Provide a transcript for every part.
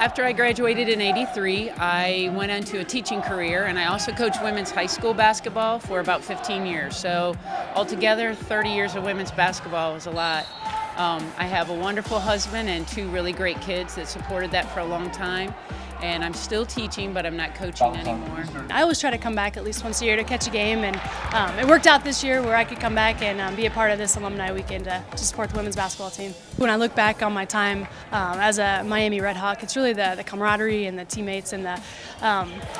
After I graduated in '83, I went into a teaching career, and I also coached women's high school basketball for about 15 years. So altogether, 30 years of women's basketball was a lot. I have a wonderful husband and two really great kids that supported that for a long time. And I'm still teaching, but I'm not coaching anymore. I always try to come back at least once a year to catch a game, and it worked out this year where I could come back and be a part of this alumni weekend to support the women's basketball team. When I look back on my time as a Miami Red Hawk, it's really the camaraderie and the teammates and the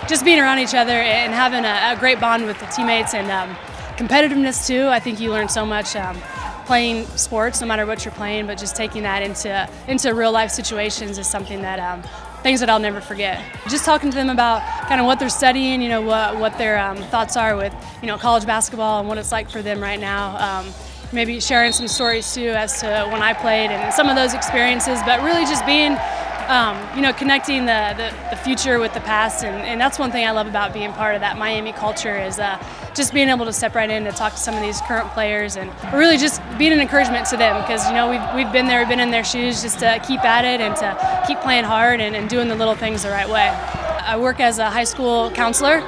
just being around each other and having a great bond with the teammates and competitiveness too. I think you learn so much. Playing sports, no matter what you're playing, but just taking that into real life situations is something that things that I'll never forget. Just talking to them about kind of what they're studying, you know, what their thoughts are with, you know, college basketball and what it's like for them right now. Maybe sharing some stories too as to when I played and some of those experiences, but really just being, you know, connecting the future with the past, and that's one thing I love about being part of that Miami culture is just being able to step right in to talk to some of these current players and really just being an encouragement to them because, you know, we've been there, we've been in their shoes just to keep at it and to keep playing hard and doing the little things the right way. I work as a high school counselor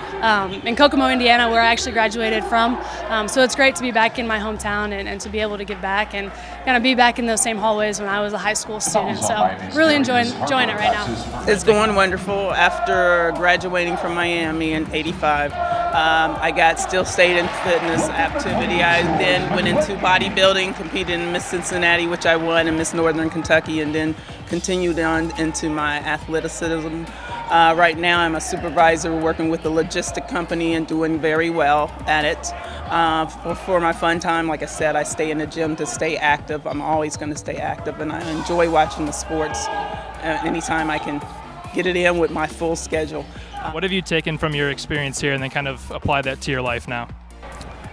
in Kokomo, Indiana, where I actually graduated from. So it's great to be back in my hometown and to be able to give back and kind of be back in those same hallways when I was a high school student. So really enjoying it right now. It's going wonderful. After graduating from Miami in '85, I still stayed in fitness activity. I then went into bodybuilding, competed in Miss Cincinnati, which I won, and Miss Northern Kentucky, and then continued on into my athleticism. Right now I'm a supervisor working with a logistic company and doing very well at it. For my fun time, like I said, I stay in the gym to stay active. I'm always going to stay active, and I enjoy watching the sports anytime I can get it in with my full schedule. What have you taken from your experience here and then kind of apply that to your life now?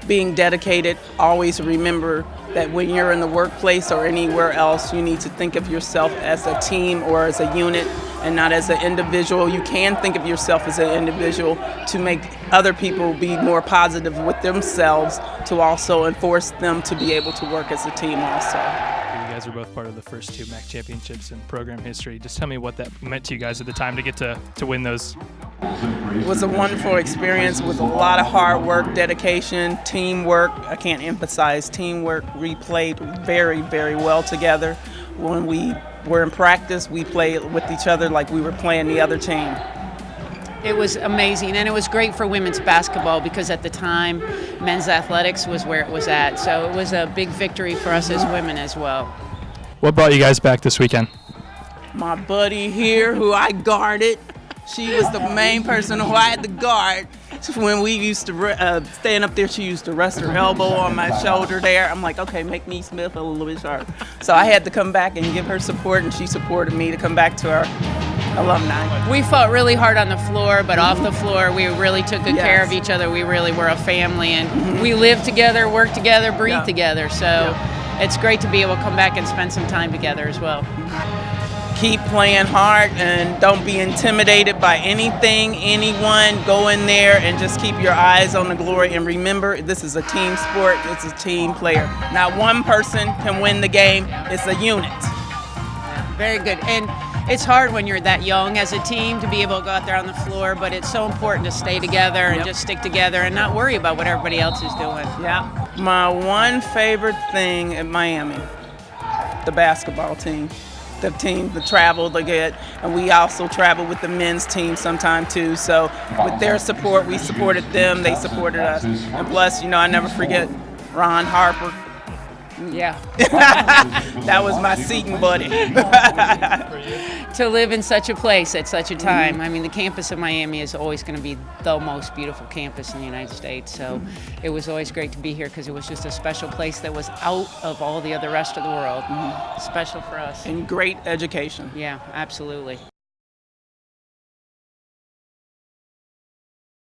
Being dedicated, always remember that when you're in the workplace or anywhere else, you need to think of yourself as a team or as a unit and not as an individual. You can think of yourself as an individual to make other people be more positive with themselves, to also enforce them to be able to work as a team also. You guys are both part of the first two MAC championships in program history. Just tell me what that meant to you guys at the time to get to win those. It was a wonderful experience with a lot of hard work, dedication, teamwork. I can't emphasize teamwork. We played very, very well together. When we were in practice, we played with each other like we were playing the other team. It was amazing, and it was great for women's basketball because at the time, men's athletics was where it was at. So it was a big victory for us as women as well. What brought you guys back this weekend? My buddy here, who I guarded, she was the main person who I had to guard. When we used to stand up there, she used to rest her elbow on my shoulder there. I'm like, okay, make me Smith a little bit sharper. So I had to come back and give her support, and she supported me to come back to our alumni. We fought really hard on the floor, but off the floor, we really took good care of each other. We really were a family, and we lived together, worked together, breathed together. So it's great to be able to come back and spend some time together as well. Keep playing hard and don't be intimidated by anything, anyone. Go in there and just keep your eyes on the glory. And remember, this is a team sport. It's a team player. Not one person can win the game. It's a unit. Very good. And it's hard when you're that young as a team to be able to go out there on the floor, but it's so important to stay together and just stick together and not worry about what everybody else is doing. Yeah. My one favorite thing at Miami, the basketball team. The team, the travel they get, and we also travel with the men's team sometime too. So with their support, we supported them, they supported us. And plus, you know, I never forget Ron Harper. Yeah. That was my seating buddy. To live in such a place at such a time. I mean, the campus of Miami is always going to be the most beautiful campus in the United States. So it was always great to be here because it was just a special place that was out of all the other rest of the world. Special for us. And great education. Yeah, absolutely.